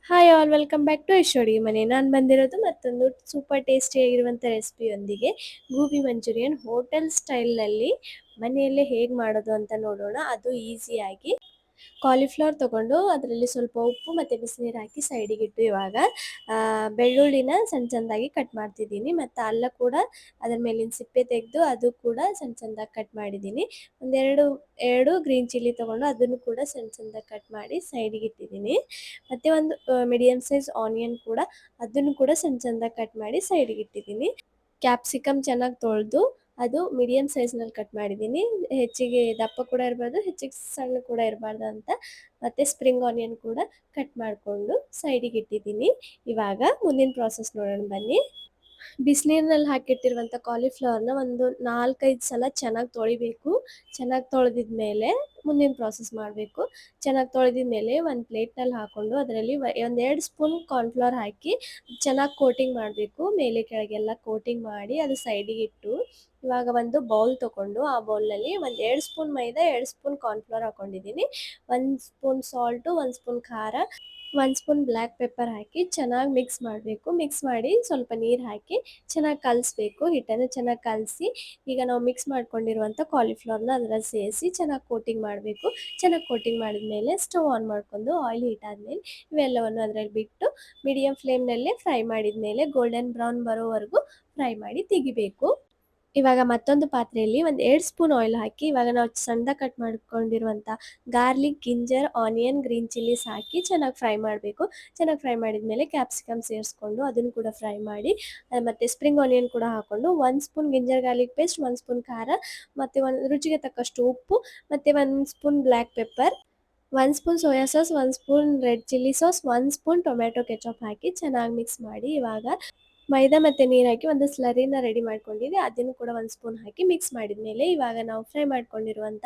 Hi all welcome back to Yashodi ಮನೆ. ನಾನು ಬಂದಿರೋದು ಮತ್ತೊಂದು ಸೂಪರ್ ಟೇಸ್ಟಿಯಾಗಿರುವಂಥ ರೆಸಿಪಿಯೊಂದಿಗೆ. ಗೋಬಿ ಮಂಚೂರಿಯನ್ ಹೋಟೆಲ್ ಸ್ಟೈಲ್ನಲ್ಲಿ ಮನೆಯಲ್ಲೇ ಹೇಗೆ ಮಾಡೋದು ಅಂತ ನೋಡೋಣ. ಅದು ಈಸಿಯಾಗಿ ಕಾಲಿಫ್ಲವರ್ ತೊಗೊಂಡು ಅದರಲ್ಲಿ ಸ್ವಲ್ಪ ಉಪ್ಪು ಮತ್ತು ಬಿಸಿನೀರು ಹಾಕಿ ಸೈಡಿಗಿಟ್ಟು ಇವಾಗ ಬೆಳ್ಳುಳ್ಳಿನ ಸಣ್ಣ ಸಣ್ಣದಾಗಿ ಕಟ್ ಮಾಡ್ತಿದ್ದೀನಿ. ಮತ್ತು ಅಲ್ಲ ಕೂಡ ಅದರ ಮೇಲಿನ ಸಿಪ್ಪೆ ತೆಗೆದು ಅದು ಕೂಡ ಸಣ್ಣ ಸಣ್ಣದಾಗಿ ಕಟ್ ಮಾಡಿದ್ದೀನಿ. ಎರಡು ಗ್ರೀನ್ ಚಿಲ್ಲಿ ತೊಗೊಂಡು ಅದನ್ನು ಕೂಡ ಸಣ್ಣ ಸಣ್ಣದಾಗಿ ಕಟ್ ಮಾಡಿ ಸೈಡಿಗೆ ಇಟ್ಟಿದ್ದೀನಿ. ಮತ್ತು ಒಂದು ಮೀಡಿಯಮ್ ಸೈಜ್ ಆನಿಯನ್ ಕೂಡ ಅದನ್ನು ಕೂಡ ಸಣ್ಣ ಸಣ್ಣದಾಗಿ ಕಟ್ ಮಾಡಿ ಸೈಡಿಗೆ ಇಟ್ಟಿದ್ದೀನಿ. ಕ್ಯಾಪ್ಸಿಕಮ್ ಚೆನ್ನಾಗಿ ತೊಳೆದು ಅದು ಮೀಡಿಯಮ್ ಸೈಜ್ನಲ್ಲಿ ಕಟ್ ಮಾಡಿದ್ದೀನಿ. ಹೆಚ್ಚಿಗೆ ದಪ್ಪ ಕೂಡ ಇರಬಾರ್ದು, ಹೆಚ್ಚಿಗೆ ಸಣ್ಣ ಕೂಡ ಇರಬಾರ್ದು ಅಂತ. ಮತ್ತು ಸ್ಪ್ರಿಂಗ್ ಆನಿಯನ್ ಕೂಡ ಕಟ್ ಮಾಡಿಕೊಂಡು ಸೈಡಿಗೆ ಇಟ್ಟಿದ್ದೀನಿ. ಇವಾಗ ಮುಂದಿನ ಪ್ರಾಸೆಸ್ ನೋಡೋಣ ಬನ್ನಿ. ಬಿಸಿನೀರಿನಲ್ಲಿ ಹಾಕಿಟ್ಟಿರುವಂಥ ಕಾಲಿಫ್ಲವರ್ನ ಒಂದು 4-5 ಸಲ ಚೆನ್ನಾಗಿ ತೊಳಿಬೇಕು. ಚೆನ್ನಾಗಿ ತೊಳೆದಿದ್ಮೇಲೆ ಮುಂದಿನ ಪ್ರಾಸೆಸ್ ಮಾಡಬೇಕು. ಚೆನ್ನಾಗಿ ತೊಳೆದಿದ್ಮೇಲೆ ಒಂದು ಪ್ಲೇಟ್ನಲ್ಲಿ ಹಾಕ್ಕೊಂಡು ಅದರಲ್ಲಿ ಒಂದೆರಡು ಸ್ಪೂನ್ ಕಾರ್ನ್‌ಫ್ಲವರ್ ಹಾಕಿ ಚೆನ್ನಾಗಿ ಕೋಟಿಂಗ್ ಮಾಡಬೇಕು. ಮೇಲೆ ಕೆಳಗೆಲ್ಲ ಕೋಟಿಂಗ್ ಮಾಡಿ ಅದು ಸೈಡಿಗೆ ಇಟ್ಟು, ಇವಾಗ ಒಂದು ಬೌಲ್ ತೊಗೊಂಡು ಆ ಬೌಲ್ನಲ್ಲಿ ಒಂದು 2 ಸ್ಪೂನ್ ಮೈದಾ, 2 ಸ್ಪೂನ್ ಕಾರ್ನ್‌ಫ್ಲವರ್ ಹಾಕ್ಕೊಂಡಿದ್ದೀನಿ. 1 ಸ್ಪೂನ್ ಸಾಲ್ಟು, 1 ಸ್ಪೂನ್ ಖಾರ, 1 ಸ್ಪೂನ್ ಬ್ಲ್ಯಾಕ್ ಪೆಪ್ಪರ್ ಹಾಕಿ ಚೆನ್ನಾಗಿ ಮಿಕ್ಸ್ ಮಾಡಬೇಕು. ಮಿಕ್ಸ್ ಮಾಡಿ ಸ್ವಲ್ಪ ನೀರು ಹಾಕಿ ಚೆನ್ನಾಗಿ ಕಲಿಸ್ಬೇಕು. ಹಿಟ್ಟನ್ನು ಚೆನ್ನಾಗಿ ಕಲಸಿ ಈಗ ನಾವು ಮಿಕ್ಸ್ ಮಾಡ್ಕೊಂಡಿರುವಂಥ ಕಾಲಿಫ್ಲವರ್ನ ಅದರಲ್ಲಿ ಸೇರಿಸಿ ಚೆನ್ನಾಗಿ ಕೋಟಿಂಗ್ ಮಾಡಬೇಕು. ಚೆನ್ನಾಗಿ ಕೋಟಿಂಗ್ ಮಾಡಿದ್ಮೇಲೆ ಸ್ಟವ್ ಆನ್ ಮಾಡ್ಕೊಂಡು ಆಯಿಲ್ ಹೀಟ್ ಆದಮೇಲೆ ಇವೆಲ್ಲವನ್ನು ಅದರಲ್ಲಿ ಬಿಟ್ಟು ಮೀಡಿಯಮ್ ಫ್ಲೇಮ್ನಲ್ಲೇ ಫ್ರೈ ಮಾಡಿದ್ಮೇಲೆ ಗೋಲ್ಡನ್ ಬ್ರೌನ್ ಬರೋವರೆಗೂ ಫ್ರೈ ಮಾಡಿ ತೆಗಿಬೇಕು. ಇವಾಗ ಮತ್ತೊಂದು ಪಾತ್ರೆಯಲ್ಲಿ ಒಂದು 2 ಸ್ಪೂನ್ ಆಯಿಲ್ ಹಾಕಿ ಇವಾಗ ನಾವು ಸಣ್ಣದಾಗಿ ಕಟ್ ಮಾಡ್ಕೊಂಡಿರುವಂಥ garlic, ginger, onion, green chillies ಹಾಕಿ ಚೆನ್ನಾಗಿ ಫ್ರೈ ಮಾಡಬೇಕು. ಚೆನ್ನಾಗಿ ಫ್ರೈ ಮಾಡಿದ್ಮೇಲೆ ಕ್ಯಾಪ್ಸಿಕಮ್ ಸೇರಿಸ್ಕೊಂಡು ಅದನ್ನು ಕೂಡ ಫ್ರೈ ಮಾಡಿ ಮತ್ತು ಸ್ಪ್ರಿಂಗ್ ಆನಿಯನ್ ಕೂಡ ಹಾಕ್ಕೊಂಡು 1 spoon ginger garlic paste, 1 spoon ಖಾರ ಮತ್ತು ರುಚಿಗೆ ತಕ್ಕಷ್ಟು ಉಪ್ಪು ಮತ್ತು 1 spoon black pepper, 1 spoon soya sauce, 1 spoon red chilli sauce, 1 spoon tomato ketchup ಹಾಕಿ ಚೆನ್ನಾಗಿ ಮಿಕ್ಸ್ ಮಾಡಿ ಇವಾಗ ಮೈದಾ ಮತ್ತು ನೀರು ಹಾಕಿ ಒಂದು ಸ್ಲರಿನ ರೆಡಿ ಮಾಡ್ಕೊಂಡಿದ್ದೆ ಅದನ್ನು ಕೂಡ 1 ಸ್ಪೂನ್ ಹಾಕಿ ಮಿಕ್ಸ್ ಮಾಡಿದ್ಮೇಲೆ ಇವಾಗ ನಾವು ಫ್ರೈ ಮಾಡ್ಕೊಂಡಿರುವಂಥ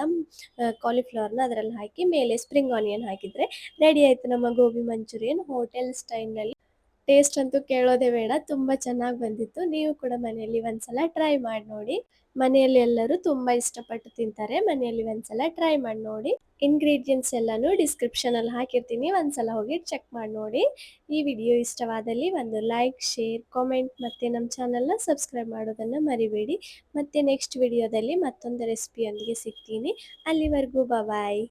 ಕಾಲಿಫ್ಲವರ್ನ ಅದರಲ್ಲಿ ಹಾಕಿ ಮೇಲೆ ಸ್ಪ್ರಿಂಗ್ ಆನಿಯನ್ ಹಾಕಿದರೆ ರೆಡಿ ಆಯಿತು ನಮ್ಮ ಗೋಬಿ ಮಂಚೂರಿಯನ್ ಹೋಟೆಲ್ ಸ್ಟೈಲ್ನಲ್ಲಿ. ಟೇಸ್ಟ್ ಅಂತೂ ಕೇಳೋದೇ ಬೇಡ, ತುಂಬ ಚೆನ್ನಾಗಿ ಬಂದಿತ್ತು. ನೀವು ಕೂಡ ಮನೆಯಲ್ಲಿ ಒಂದ್ಸಲ ಟ್ರೈ ಮಾಡಿ ನೋಡಿ. ಮನೆಯಲ್ಲಿ ಎಲ್ಲರೂ ತುಂಬ ಇಷ್ಟಪಟ್ಟು ತಿಂತಾರೆ. ಮನೆಯಲ್ಲಿ ಒಂದ್ಸಲ ಟ್ರೈ ಮಾಡಿ ನೋಡಿ. ಇಂಗ್ರೀಡಿಯೆಂಟ್ಸ್ ಎಲ್ಲನೂ ಡಿಸ್ಕ್ರಿಪ್ಷನಲ್ಲಿ ಹಾಕಿರ್ತೀನಿ, ಒಂದ್ಸಲ ಹೋಗಿ ಚೆಕ್ ಮಾಡಿ ನೋಡಿ. ಈ ವಿಡಿಯೋ ಇಷ್ಟವಾದಲ್ಲಿ ಒಂದು ಲೈಕ್, ಶೇರ್, ಕಾಮೆಂಟ್ ಮತ್ತು ನಮ್ಮ ಚಾನಲ್ನ ಸಬ್ಸ್ಕ್ರೈಬ್ ಮಾಡೋದನ್ನು ಮರಿಬೇಡಿ. ಮತ್ತು ನೆಕ್ಸ್ಟ್ ವಿಡಿಯೋದಲ್ಲಿ ಮತ್ತೊಂದು ರೆಸಿಪಿಯೊಂದಿಗೆ ಸಿಗ್ತೀನಿ. ಅಲ್ಲಿವರೆಗೂ ಬಾಯ್.